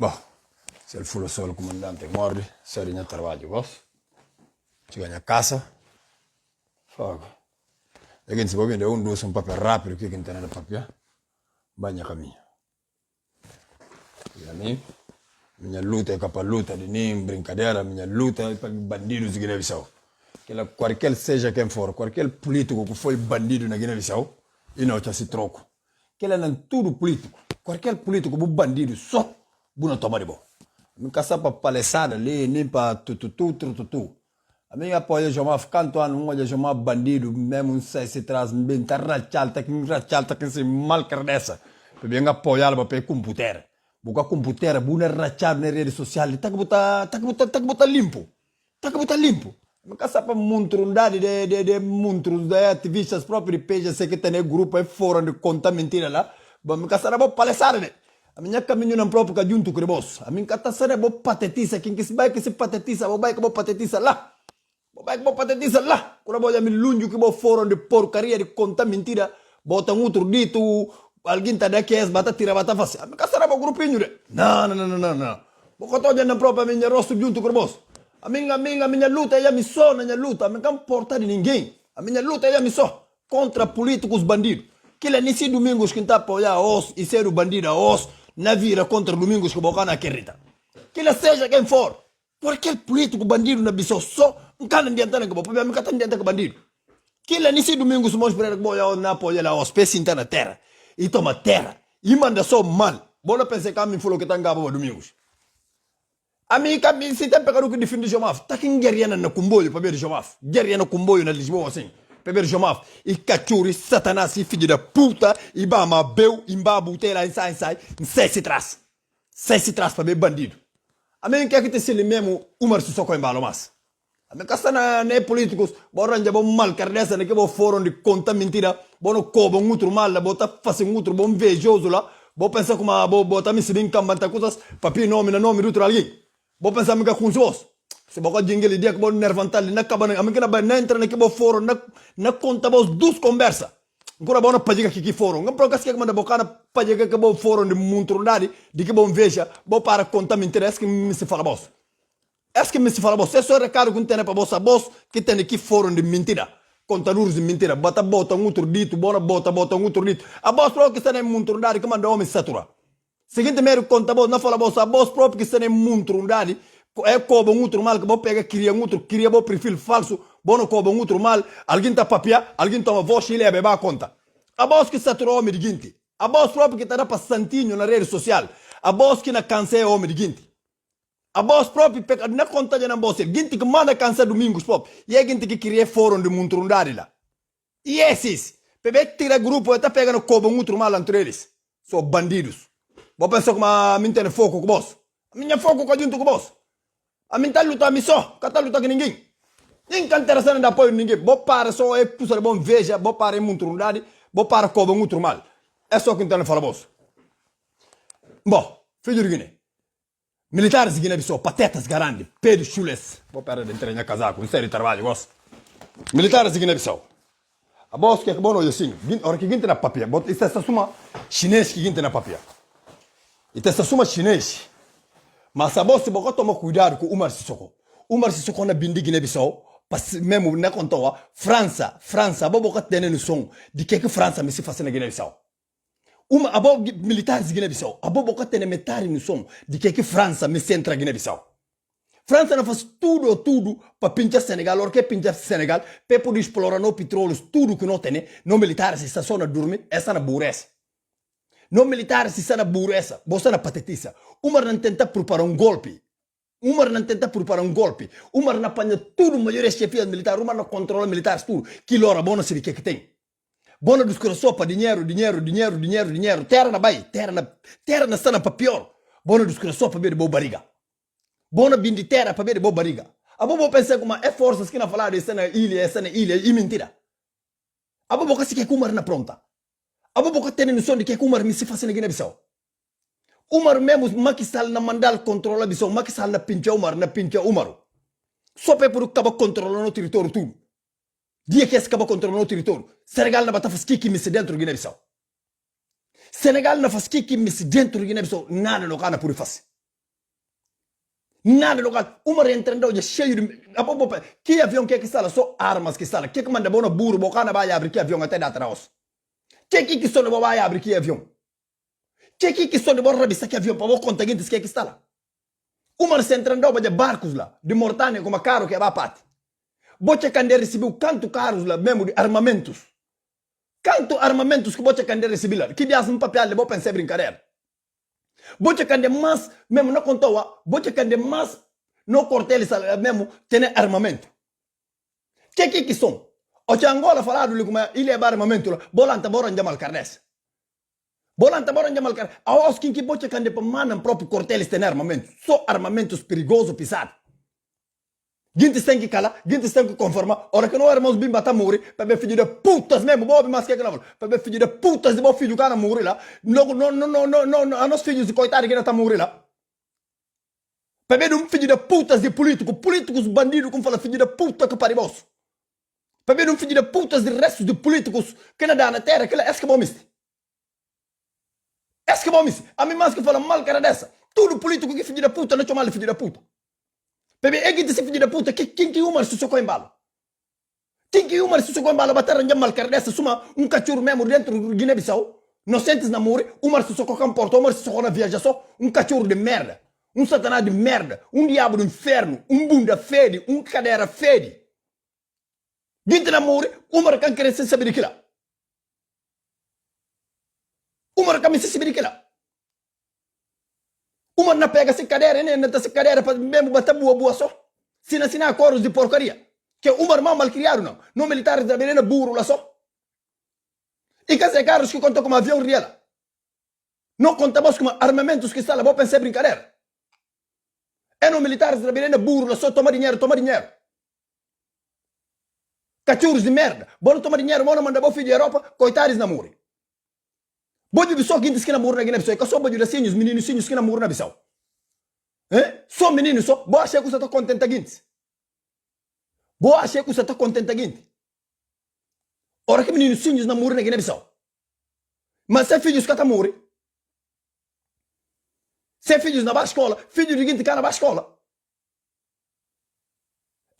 Boh, se il fulo solo comandante morri, se rinha trabalho, gosto. Chega a casa, fogo. E quem se pode vender doce um papel rápido que quem tem na papel, banha caminho. E a mim, minha luta é capa luta de nem brincadeira, minha luta é para bandidos de Guiné-Bissau. Qualquer seja quem for, qualquer político que foi bandido na Guiné-Bissau, e não já se troco. Que ele não tudo político. Qualquer político, bandido, só, não toma de bom. Nunca sabe para palesada ali, nem para tututu. A minha apoia chamar canto ano, olha chamar bandido, mesmo sei se traz bem tá rachalta que se mal dessa. Para bem apoiar para o computador. Boca computador, buna rachar na rede social, tá que botar limpo. Tá que botar limpo. Nunca sabe para muntrundade de muntros de ativistas próprios de peja, sei que tem grupo é fora de conta mentira lá. Nunca sabe para palesada, né? A minha caminho não próprio que junto com vos. A minha cata sabe para patetiza, quem que se vai que se patetiza, vai que vou patetiza lá. Vai que vou patetiza lá. Quando vou me lungo que vou fora de porcaria de conta mentira, bota outro dito, alguém tá daqui é bata tira bata face. A minha cata sabe para grupinho, né? Não. Vou contar na própria minha rosto junto com vos. A minha luta é a missão, minha luta, a minha não importa de ninguém. A minha luta é a missão contra políticos bandidos. Que ele nesse domingos que está apoiar os e ser o bandido a os na vira contra domingos que boca na querrita. Que ele seja quem for. Qualquer político bandido na missão só não can adiantando que boca, não can adiantando que bandido. Que ele nesse domingos mos para que boia na apoiar os pés inta na terra e toma terra e manda só mal. Bona pensar que a mim falou que tá ngabo domingos. A mim, se tem pecado que defende o Jomaf, tá quem guerreia na comboio para ver o Jomaf. Guerreia no comboio na Lisboa, assim, para ver o Jomaf. E cachorro, satanás, filho da puta, e bama, beu, e babu, tela, sai, sai se traz. Sai se traz para ver bandido. A mim, quer que te se mesmo, uma só com embalo, mas. A mim, caça na políticos, borranja, bom mal, carnessa, que vou fórum de conta mentira, bom no cobo, outro mal, bota fazendo outro bom invejoso lá, vou pensar como a bota me se bem cambanta coisas, papi nome do outro alguém. Vou pensar que com os ossos. Se você jingle dia que vou nervantar ali na cabana, a mim que não entra naquele fórum, na conta vos duas conversas. Agora vou na página que fórum. Não proca que manda boca na página que vou fórum de muntronari, de que vou veja, vou para conta mentira, é que me se fala vos. É que me se fala vos. É só recado que tem para vos que tem aqui fórum de mentira. Contadores de mentira, bota outro dito, bota outro dito. A vos próprio que está em muntronari que manda homem satura. Seguinte mero conta vos, não fala vos, a vos próprio que está em muntrundade, é cobo outro mal, que vou pegar, cria vou perfil falso, bom no cobo outro mal, alguém tá papia, alguém toma voz e leva a conta. A vos que saturou homem de guinte, a vos próprio que está para santinho na rede social, a vos que na canseia homem de guinte. A vos próprio, na conta de na vos, guinte que manda canseia domingos próprio, e é guinte que cria fórum de muntrundade lá. E esses, bebê tira grupo, está pegando cobo outro mal entre eles, são bandidos. Vou pensar como a mim tem foco com vós. A minha foco com junto com vós. A mim tá luta a missão, que tá luta com ninguém. Ninguém tá interessado em apoio de ninguém. Vou para só é puxa de bom veja, vou para em mutrundade, vou para como outro mal. É só que não fala vós. Bom, filho de Guiné. Militares de Guiné-Bissau, patetas grandes, Pedro Chules. Vou para de entrar em casaco, um sério de trabalho, gosto. Militares de Guiné-Bissau. A voz que é bom, olha assim, hora que guinte na papia, isso é essa suma chinês que guinte na papia. E essa suma chinês. Mas a você pode tomar cuidado com o Umar Sissoko. Umar Sissoko na bindi Guiné-Bissau, mesmo na conta França, a boca tem no som de que França me se faz na Guiné-Bissau. A boca militares de Guiné-Bissau, a boca tem metade no som de que França me centra Guiné-Bissau. França não faz tudo para pintar Senegal, ou que pintar Senegal, para poder explorar no petróleo, tudo que não tem, no militares está só na dormir, essa na burreza. Não militares se sana buressa, você na patetiça. Umar não tenta preparar um golpe. Umar não apanha tudo, melhor chefia militar. Umar não controla militares tudo. Que lora, bona se de que tem. Bona discurso só para dinheiro. Terra na bai, terra na sana para pior. Bona discurso só para ver de boa barriga. Bona bindi terra para ver de boa barriga. A boa pensar como é forças que não falar de essa ilha, e mentira. A boa se que Umar na pronta. A boca tem noção de que Umar me se faz na Guiné-Bissau. Umar mesmo, makisal na mandal controla Bissau, makisal na pincha Umar. Só para por acabar controlando o território tudo. Dia que esse acaba controlando o território, Senegal na bata faz kiki me se dentro do Guiné-Bissau. Senegal na faz kiki me se dentro do Guiné-Bissau, nada no cana por fazer. Nada local. Uma entrando já cheio de... Que avião que está lá? Só armas que está lá. Que manda bona burro, bocana vai abrir que avião até da atrás. Que só não vai abrir que avião? Que só não vai revisar que avião para vos contagiantes que está lá? Uma entrando de barcos lá, de Mortânia, como carro que vai a parte. Bote cande recebeu canto carros lá, mesmo de armamentos. Canto armamentos que bote cande recebeu lá. Que dias um papel de vou pensar brincadeira. Bote cande mais, mesmo não contou, bote cande mais, não corteles mesmo, tem armamento. Que são? O que Angola falado ali como ele é armamento lá, bolanta boran jamal carnes. Bolanta boran jamal carnes. A os que bote cande para manam próprio corteles tem armamento. Só armamentos perigosos pisado. Gente tem que calar, gente tem que conformar. Ora que não éramos bem bater muri, para ver filho de putas mesmo, bobe mais que aquela, para ver filho de putas de bom filho que na muri lá. Não, a nós filhos de coitado que não tá muri lá. Para ver um filho de putas de políticos bandidos como fala filho de puta que paribos. Para ver um filho de putas de restos de políticos que não dá na terra, que é que bom mister. É que bom mister. A mim mais que fala mal cara dessa. Tudo político que filho de puta não chama filho de puta. Bebe, é que desse filho da puta, quem que uma se socou em bala? Quem que uma se socou em bala, bater em mal dessa, suma um cachorro mesmo dentro do Guiné-Bissau, não sentes na muri, uma se socou com porta, uma se socou na viagem só, um cachorro de merda, um satanás de merda, um diabo do inferno, um bunda fede, um cadeira fede. Dentro na muri, uma can querer se saber aquilo. Uma can se saber aquilo. Uma não pega essa cadeira, nem nessa cadeira para mesmo bater boa só. Se não assinar acordos de porcaria. Que uma irmã mal criado não. Não militares da menina burro lá só. E que esses carros que contam como avião real. Não contamos com armamentos que está lá, vou pensar brincadeira. É não militares da menina burro lá só, toma dinheiro. Cachorros de merda. Bora tomar dinheiro, bora mandar o filho de Europa, coitados na muri. Bode de só quem diz que namoro na Guiné-Bissau, que só bode de os meninos que namoram na Bissau. Só menino só, boa achei que você está contente guinte. Boa achei que você está contente guinte. Ora que meninos namoram na Guiné-Bissau. Mas se filhos que namorem, se filhos na escola, filhos de guinte que na escola.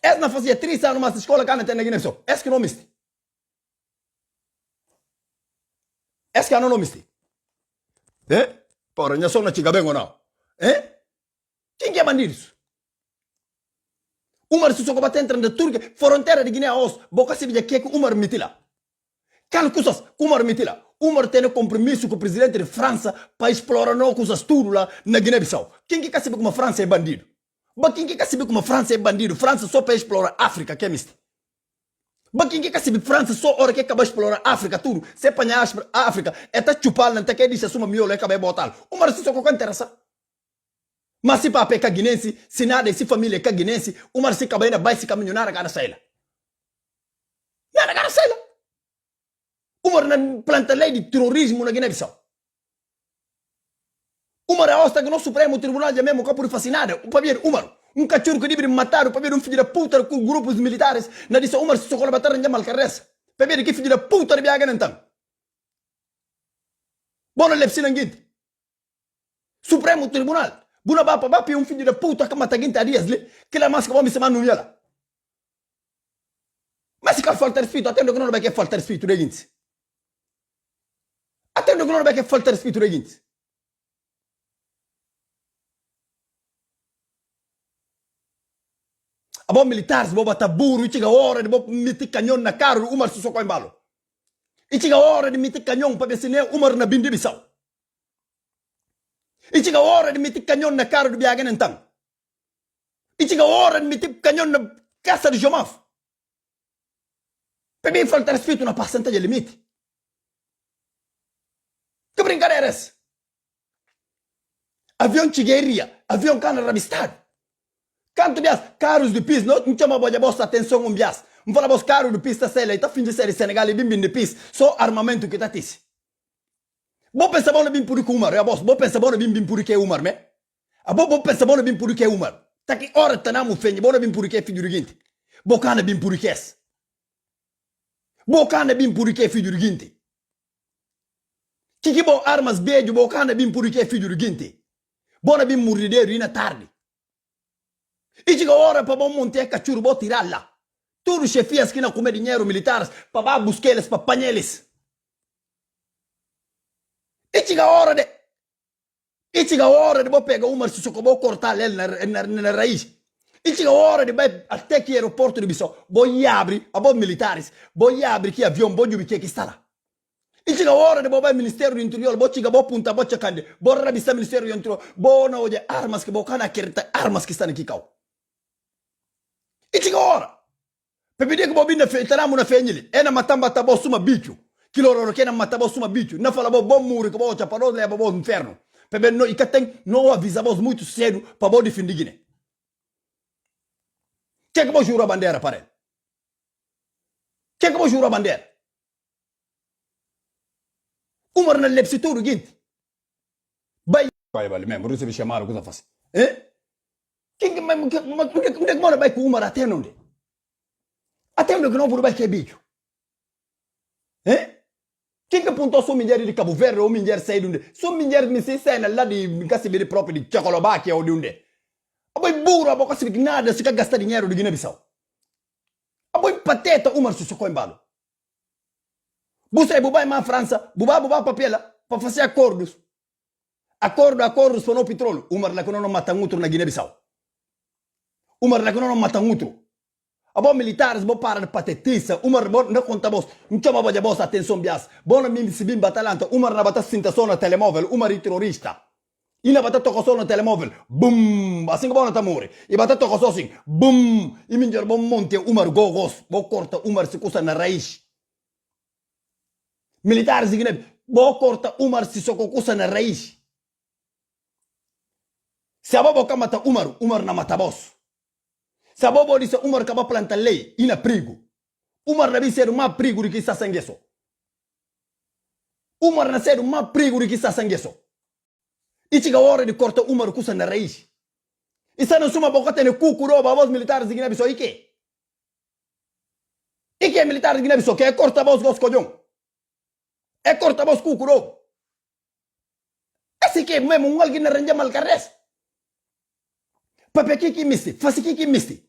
Essa não fazia 3 anos mais escola que na Guiné-Bissau. Essa que não miste. Est-ce qu'il y a un homme ici? Porra, non sono una cigabengo now. Quem que é bandidos? Umar se socoba entra na Turquia, fronteira de Guiné-Os, boca se via que Umar mitila. Calcusas, Umar mitila. Umar tem compromisso com o presidente de França para explorar não coisas tudo lá na Guiné-Bissau. Quem que quer saber como a França é bandido? Mas quem que quer saber como a França é bandido? França só para explorar a África, que é misto. Mas quem quer saber França só hora que acaba de explorar a África tudo? Se apanhar a África, é tá chupar, não tá quer dizer suma miolo, acaba de botar. Umar se só qualquer interessa. Mas se papai é caguinense, se nada, se família é caguinense, Umar se acaba ainda vai se caminhar na cara saída. Na cara saída. Umar na planta lei de terrorismo na Guiné-Bissau. Umar é a hosta que no Supremo Tribunal de mesmo capo de fascinada. O pavier Umar, um cachorro que deve matar, o pavier filho da puta com grupos militares, na disse Umar se socorre bater em Jamal Carres. Pavier que filho da puta de viajar então. Bona lepsina guinte. Supremo Tribunal. Buna bapa um filho da puta que mata guinte a dias li, que la máscara vai me chamar no yala. Mas se quer falta respeito, atendo que não vai querer falta respeito de guinte. Atendo que não vai querer falta respeito de guinte. A bom militares, vou bater burro, e chega a hora de meter canhão na cara do Umar se socou em balo. E chega a hora de meter canhão para ver se nem Umar na Bindi-Bissau. E chega a hora de meter canhão na cara do Biagan então. E chega a hora de meter canhão na caça de Jomaf. Para mim falta respeito na porcentagem limite. Que brincadeira é essa? Avião chigueiria, avião cana rabistado. Canto bias, caros de pis, não chama boa bosta atenção bias. Não fala bos caros de pis tá sela, tá fim de série Senegal e bim de pis, só armamento que tá tisse. Bo pensa bom bim puri que Umar, é boss, bo pensa bom bim puri que Umar, me? A bo pensa bom bim puri que Umar. Tá que hora tanamu fenye, bo bim puri que filho de guinte. Bo kana bim puri que es. Bo kana bim puri que filho de guinte. Kiki bo armas beijo, bo kana bim puri que filho de guinte. Bona bim murideiro ina tarde. Ichiga ora pa bom monte cachuru bo tiralla. Tudo chefias que não comem dinheiro militares para buscar eles para panheles. Ichiga ora de bo pegar uma se socorro cortar ele na raiz. Ichiga ora de vai até que aeroporto de Bissau. Boi abre a bom militares. Boi abre que avião boi jubi que está lá. Ichiga ora de bo vai Ministério do Interior. Bo chiga bo punta bo chakande. Bo rabista Ministério do Interior. Bo na oje armas que bo kana querta armas que estão aqui kau. Ichiga ora. Pepedia que bobina feitaramu na fenyili. Ena matamba tabo suma bicho. Kiloro que na matabo suma bicho. Na fala bo bom muro que bo chaparo leva bo inferno. Pepe no ikaten no avisa bo muito cedo para bo defender Guiné. Que bo jura bandeira para ele? Que bo jura bandeira? Umar na lepsi tudo guinte. Vai vale mesmo, você me chamaram coisa fácil. Quem que mora vai com Umar até onde? Até onde que não vai que é bicho? Quem que apontou sua mulher de Cabo Verde ou mulher sai de onde? Sua mulher me sai lá de Cassibiri próprio de Tchecoslováquia ou de onde? A boi burro, a boi quase nada, se quer gastar dinheiro de Guiné-Bissau. A boi pateta, Umar se socou em balo. Você bubai na França, bubai papel para fazer acordos. Acordos para o petróleo. Umar lá que não mata outro na Guiné-Bissau. Umar lá que não mata outro. A bom militares, bom para de patetice. Umar não conta vos. Não chama a vossa atenção bias. Bom na mim se bim batalhanta. Umar na batata sintação na telemóvel. Umar é terrorista. E na batata tocação na telemóvel. Bum. Assim que bom na tamore. E batata tocação assim. Bum. E minha bom monte. Umar gogos. Bom corta. Umar se custa na raiz. Militares de Guiné. Bom corta. Umar se sococusa na raiz. Se a boca mata Umar. Umar na mata vos. Se a bobo disse Umar acaba planta lei, ina perigo. Umar na ser mais perigo do que está sem isso. Umar na ser mais perigo do que está sem isso. E chega a hora de cortar Umar custa na raiz. E se não suma boca tem cucuro para os militares de Guiné-Bissau e que? E que é militar de Guiné-Bissau que é corta voz goscojão? É corta voz cucuro. Esse que é mesmo alguém na range malcarres. Papai que misti, faz que misti.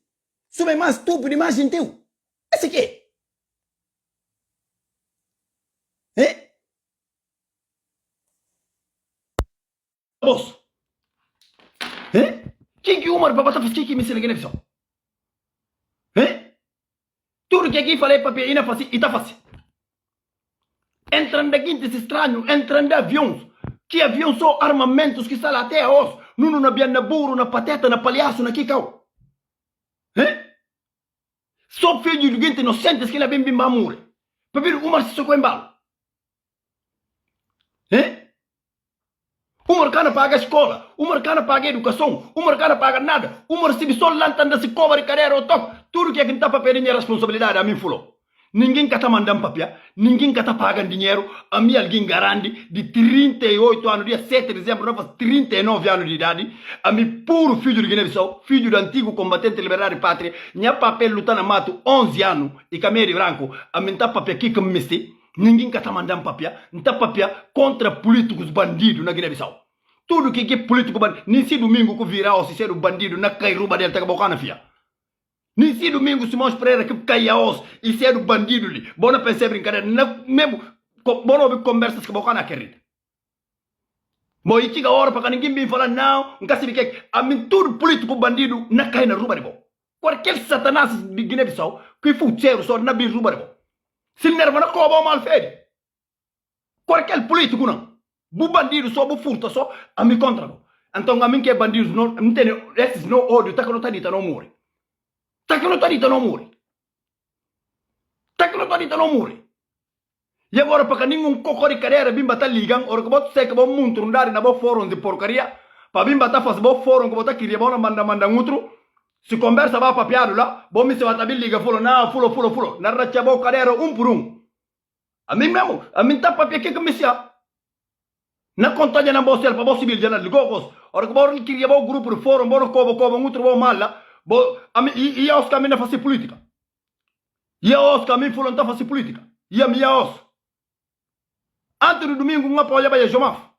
Sube mais estúpido e mais gentil. Esse que? Boss. Quem que Umar para fazer que misti na Guiné-Bissau? Tudo que aqui falei papai ina faz e tá fácil. Entrando aqui esse estranho, entrando de aviões. Que aviões são armamentos que estão até hoje. Nuno na biana burro, na pateta, na palhaço, na kikau. Só filho de gente inocentes que ele bem bem bamure. Para ver Umar se socou em balo. Umar cana paga escola, Umar cana paga educação, Umar cana paga nada. Umar se bisol lantanda se cobre carreira ou toque. Tudo que é que está para perder responsabilidade a mim falou. Ninguém que está mandando papel, ninguém que está pagando dinheiro. A mim alguém garante de 38 anos, dia 7 de dezembro, não faz 39 anos de idade. A mim puro filho de Guiné-Bissau, filho do antigo combatente de liberdade e pátria. Minha papel lutando a mato 11 anos e camelo branco. A mim está papel aqui que me mesti. Ninguém que está mandando papel, não está papel contra políticos bandidos na Guiné-Bissau. Tudo que é político bandido, nem se domingo que virar o ser bandido na cairuba dele, tá bocana fia. Nesse domingo, Simões Pereira que caia os e ser o bandido ali. Bona pensei brincadeira, mesmo bona ouvir conversas que boca na querida. Bom, e chega a hora para ninguém me falar, não se vê que a mim tudo político bandido na cai na ruba de bom. Qualquer satanás de Guiné-Bissau que foi cheiro só na bi ruba de bom. Se nerva na coba ou mal feito. Qualquer político não. Bu bandido só, bu furta só, a mim contra bom. Então a mim que é bandido, não tem, esses não ódio, tá que não tá dita, não morre. Tá que não tá dita, não morre. Tá que não tá dita, não morre. E agora para que nenhum cocô de carreira bim bater ligam, ora que você sei que vou muito andar na boa fórum de porcaria, para bim bater faz boa fórum que você queria bom manda outro, se conversa vai papiado lá, bom me se vai tabil liga fulano, não, fulano, na racha boa carreira por um. A mim mesmo, a mim tá papia que me se na conta na boa selva, boa civil já ligou, ora que bom queria bom grupo de fórum, bom cobo outro bom mal lá. E aos caminhos a fazer política. E aos caminhos fulano a fazer política. E a minha aos. Antes do domingo, um apoio para Jomaf.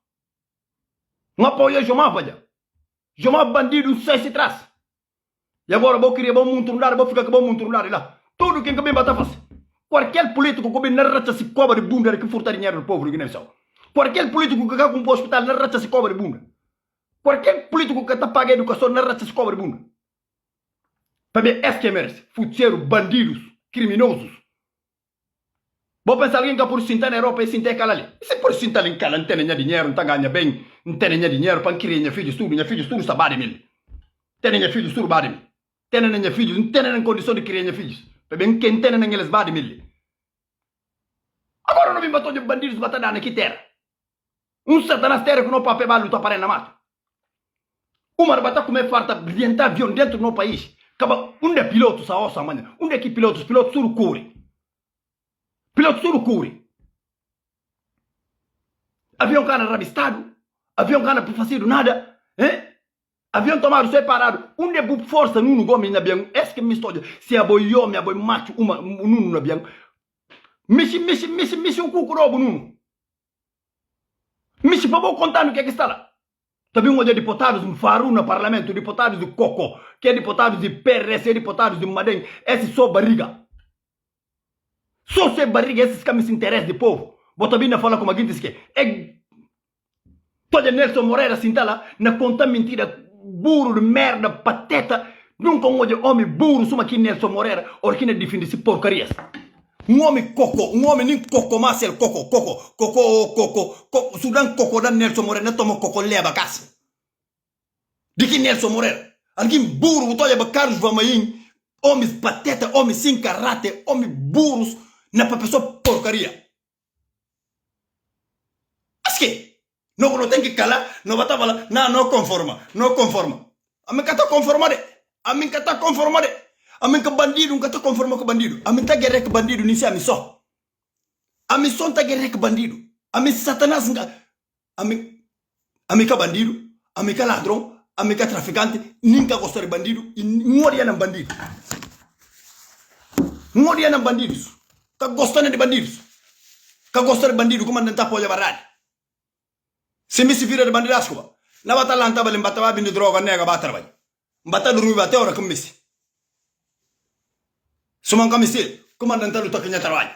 Um apoio a Jomaf, para Jomaf bandido, sai se traz. E agora vou querer bom muito nada, vou ficar com bom muito nada lá. Tudo quem também bata faz. Qualquer político que na racha se cobra de bunda que furta dinheiro do povo de Guiné-Bissau. Qualquer político que com o hospital na racha se cobra de bunda. Qualquer político que está paga educação na racha se cobra de bunda. Para mim, esse que merece. Futeiro, bandidos, criminosos. Vou pensar alguém que por sentar na Europa e sentar calali. E se por sentar em cala, não tem dinheiro, não ganha bem, não tem dinheiro para criar minha filha estudo está bade mil. Tem minha filha estudo bade mil. Tem minha filha, não tem condição de criar minha filha. Para bem, quem tem eles bade mil. Agora não me batou de bandidos batendo aqui terra. Satanás terra que não papel vai lutar para na mato. Uma bata comer farta brilhante avião dentro do nosso país. Acaba é piloto sa ossa amanhã. É que pilotos suru curi. Piloto suru curi. Avião cana rabistado. Avião cana por fazer nada. Avião tomado separado. É bu força nunu gomi na biang. Est-ce que me estou se aboio me aboio macho uma nunu na biang. Mexi o cucurobo nunu. Mexi para vou contar no que está lá. Também um de deputados no Faru no parlamento, deputados de Coco, que é deputados de PRS, deputados de Madem, esse só barriga. Só se barriga, esses que se interessam do povo. Bota bem na fala como a gente diz que é. Toda Nelson Moreira se lá, na conta mentira, burro de merda, pateta. Nunca um homem burro, suma aqui Nelson Moreira, ou que não defende esse porcarias. Um homem coco, nem coco, mas ele coco. Sudan coco da Nelson Moreira, não toma coco leva casa. De que Nelson Moreira? Alguém burro, olha para Carlos Vamaim, homens pateta, homens sem caráter, homens burros, na pessoa porcaria. Mas que? Não tem que calar, não vai estar falando, não conforma. A mim que está conformado. A mim que bandido, nunca está conformado com bandido. A mim está guerra com bandido, nem se a mim só. A mim só está guerra com bandido. A mim Satanás, a mim que bandido, a mim que ladrão, a mim que traficante, nunca gostou de bandido e não odia bandido. Não odia bandidos. Que gostando de bandidos. Que gostou de bandido, como não está para barrar. Se me se vira de bandido, asco. Na bata lá, estava batava de droga, nega, bata trabalho. Bata do ruim, bata hora como me se. Suman kamisil, comandante do toque trabalho.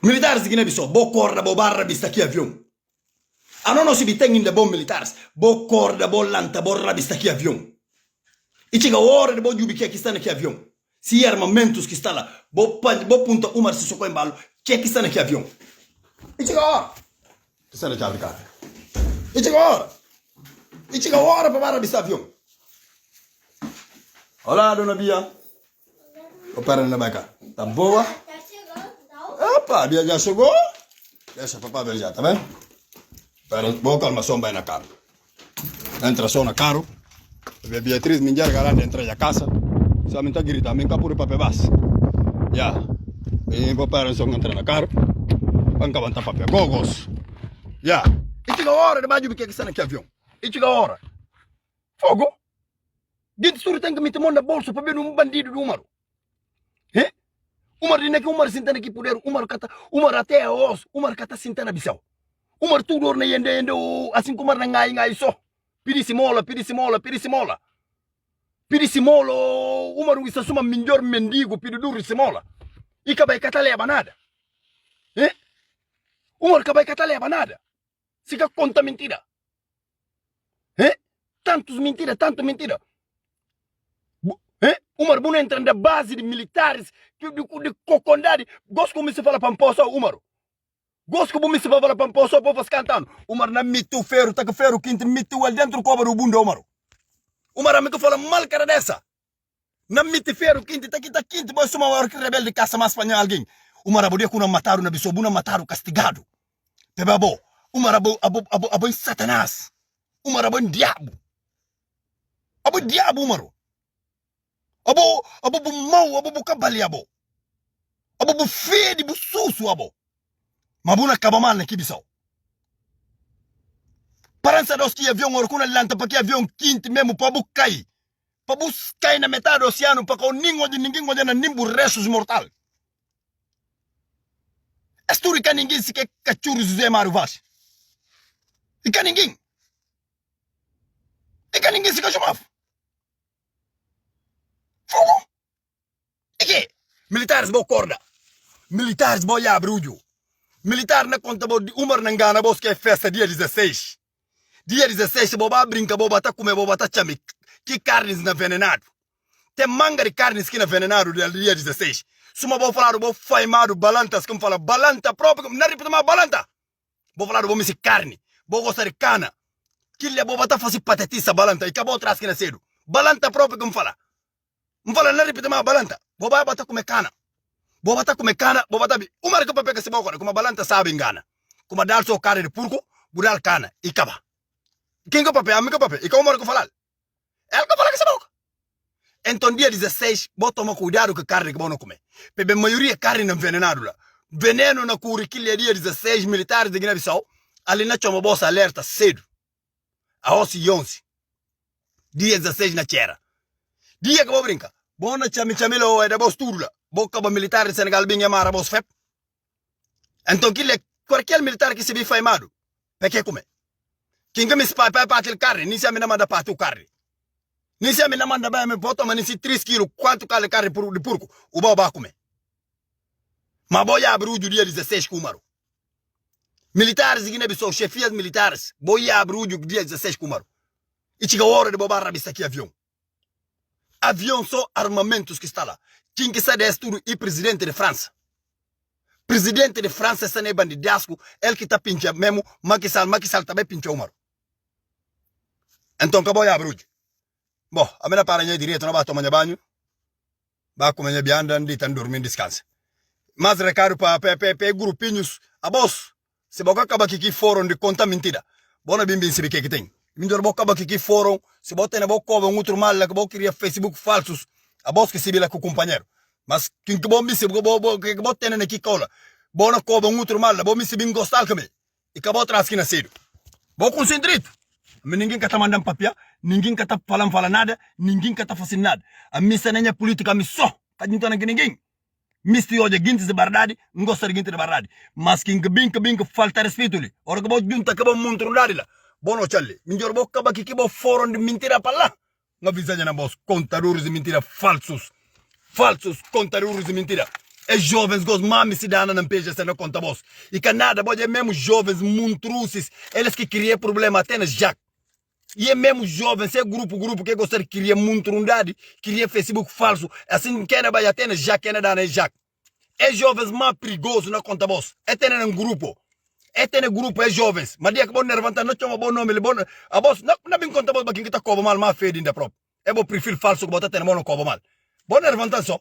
Militares de Guiné-Bissau, bo corda, bo barra, bista aqui avião. A não se biteng ainda bom militares, bo corda, bo lanta, bo rabista aqui avião. E chega a hora de bo jubi que está aqui avião. Se armamentos que está lá, bo punta uma se socou em balo, que está aqui avião. E chega a hora. Que está aqui avião. E chega a hora para barra bista avião. Olá, dona Bia. Opera na beca. Tá boa? Já chegou? Opa, a Bia já chegou? Deixa papai ver já, tá bem? Espera, vou calma só bem na carro. Entra só na carro. A Beatriz me enxerga lá dentro da casa. Só me tá gritando, me capura papel base. Já. E vou para só entrar na carro. Vamos levantar papel. Gogos. Já. E chega a hora de mais do que está aqui avião. E chega a hora. Fogo. Gente, tem que me tomar na bolsa para ver um bandido do Umaro. Umar dinheiro que Umar sentando aqui poder, Umar até a osso, Umar kata sentando Bissau. Umar tudo na yende assim como na ngai só. Pidi simola. Umar uisa suma melhor mendigo pidi duro simola. E cabai kata leva nada. Umar cabai kata leva nada. Se que conta mentira. Tanto mentira. Umar Buna entra na base de militares de cocondade. Gosto como se fala para poço, Umar. Gosto como se fala para poço, para cantando. Umar na mitu ferro, tá que ferro quinto mitu ali dentro cobra o bunda, Umar. Umar amigo fala mal cara dessa. Na mitu ferro quinto, tá quinto, boy suma hora que rebelde caça mais espanhol alguém. Umar abudia kuna mataram na biso, buna mataram castigado. Pebabo, Umar abo Satanás. Umar abo diabo. Abo diabo, Umar. Abo bu mau, abo bu kabali abo. Abo bu fedi bu susu abo. Mabuna kabamal na Kibisau. Paransa dos que avião orkuna lanta pa que avião quinto mesmo pa bu cai. Pa bu cai na metade do oceano pa que ninguém onde na nimbu restos mortal. Esturi ka ninguém se que cachorro José Mário Vaz. E ka ninguém se que chamava. militares bo corda militares bo ya brujo militar na conta bo Umar Nangana bo que festa dia 16 dia 16 bo ba brinca bo bata come bo bata chami que carnes na venenado tem manga de carnes que na venenado dia 16 suma bo falar bo faimado balantas como fala balanta próprio na repita ma balanta bo falar bo misi carne bo gostar de cana kille bo bata fasi patatissa balanta e acabou atrás que na cedo balanta próprio como fala mfala na repita ma balanta bo ba bata come cana bo bata come cana bo bata bi Umar ka papeka se bo ko kuma balanta sabe ngana kuma dal so carne de porco budal cana e kaba quem que papel amigo papel e como Umar ko falal el ko fala que se bo então dia 16 bo toma cuidado com carne que bo no comer pebe maioria carne não envenenado lá veneno na curriculum dia 16 militares de Guiné-Bissau ali na chama bossa alerta cedo a 11 dia 16 na tierra dia que bo brinca bo na chamilo é da boss turla bo cabo militar de Senegal binha mara boss fep então qualquer militar que se vi faimado porque comer quem que me spy para partir carne nem se a mina manda partir carne nem se a mina manda bem me bota mas nem se 3 kg quanto cale carne de porco o baba comer mas boia abrir o dia 16 com Umaru militares de Guiné-Bissau chefias militares boia abrir o dia 16 com Umaru e chega a hora de bobar rabista aqui avião só armamentos que está lá quem que sai desse tudo e presidente de França presidente de França essa é bandidasco ele que tá pincha mesmo Macky Sall também pincha Umaru então acabou a abrir bom a minha paranha direito não vai tomar banho vai comer bianda e tá dormindo descansa mas recado para grupinhos a boss se boca acaba aqui fórum de conta mentira bona bim se que tem mindor boca acaba aqui fórum se bota na boca um outro mal que boca cria Facebook falsos a boss que se bila com o companheiro mas quem que bom se que bota na aqui cola bona coba um outro mal bom se bem gostar que me e acabou atrás que nascido bom concentrado mas ninguém que tá mandando papel ninguém que tá falando nada ninguém que tá fazendo nada a missa nem é política me só que não tá ninguém misti hoje gintes de verdade não gosta de gintes de verdade mas quem que bem que falta respeito ali ora que bom junta que bom montrundade lá bono challe minjor bo kaba que bo fórum de mentira para lá nga visagem na boss contadores de mentira falsos contadores de mentira e jovens gos mami se dana na PGC na conta boss e Canada pode mesmo jovens montruces eles que criam problema até na Jack e é mesmo jovens é grupo que gosta de criar montrundade criar Facebook falso assim que na vai até na Jack que na dana Jack é jovens mais perigoso na conta boss é ter um grupo é jovens mas dia que bom nervanta não chama bom nome bom a boss na bem conta boss que tá cobo mal mais feio ainda próprio é bom perfil falso que bota ter mono cobo mal bom nervanta só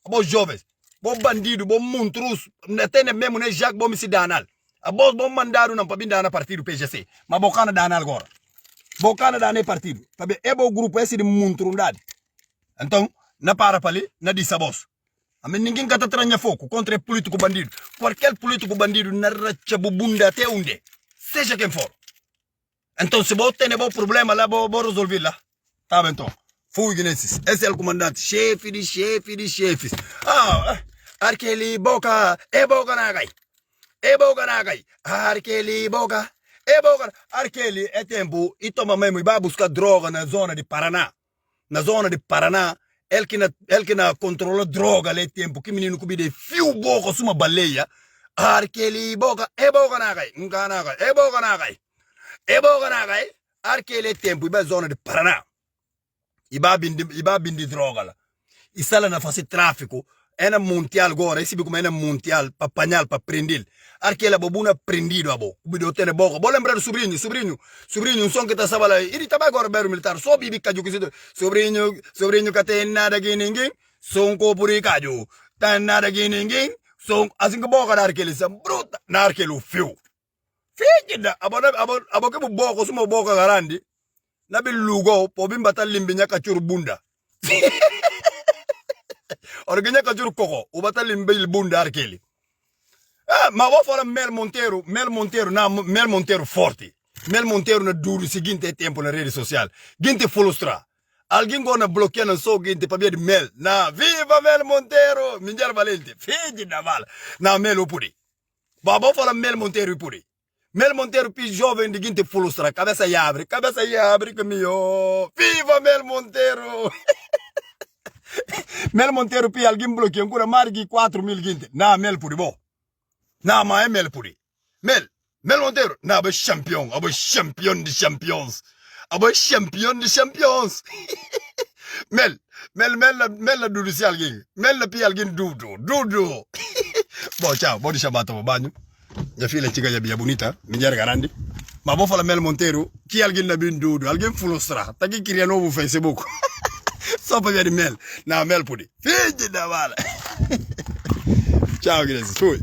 bom jovens bom bandido bom montrus tem mesmo né Jack bom se danal a boss bom mandado não para vir dar na partido PGC mas bocana danal agora bocana danal partido sabe é bom grupo esse de montrundade então na para ali na dissa boss a mim ninguém cata tranha foco contra político bandido qualquer político bandido na racha bunda até onde seja quem for então se você tem bom problema lá vou resolver lá tá bem então fui Guinesses esse é o comandante chefe de chefes Arkeli boca e boca na gai Arkeli boca e boca Arkeli é tempo e toma mesmo e vai buscar droga na zona de Paraná ele que na controla droga ali tempo que menino que de fio boca suma baleia Arkeli boca e boca na gai e boca na gai Arkeli tempo e vai zona de Paraná e vai bindi droga lá e sala na fase tráfico é na mundial agora esse como é na mundial para apanhar para prender Arkeli bobuna prendido abo o bido tem boca vou lembrar do sobrinho um som que tá sabala ele tá agora bero militar só bibi caju que sobrinho que tem nada que ninguém som ko puri caju tem nada que ninguém som assim que boca da Arkeli são bruta na Arkeli o fio da abo que boca suma boca garandi na bi lugo po bim batal limbinya kacur bunda organya kacur koko o batal limbil bunda Arkeli ma vou falar Mel Monteiro forte Mel Monteiro na duro seguinte tempo na rede social gente frustra alguém gonna bloquear na só gente para ver Mel na viva Mel Monteiro minjar valente fede da vala na Mel opuri vou falar Mel Monteiro opuri Mel Monteiro pi jovem de gente frustra cabeça e abre que mio viva Mel Monteiro Mel Montero pi alguém bloqueio ancora marghi 4000 ginte. Na mel puri bo. Na ma é mel puri. Mel Montero na ba champion de champions. Aba champion de champions. Mel la dudu si alguém. Mel la pi alguém dudu. Bon ciao, buon sabato bagno. Ya file chiga ya bonita, mi jar garandi. Ma bo fala Mel Montero, ki alguém na bin dudu, alguém fulostra. Taki kiriya no Facebook. Só para ver Mel. Na Mel pudi. Fide da bala. Ciao, grazie. Fui.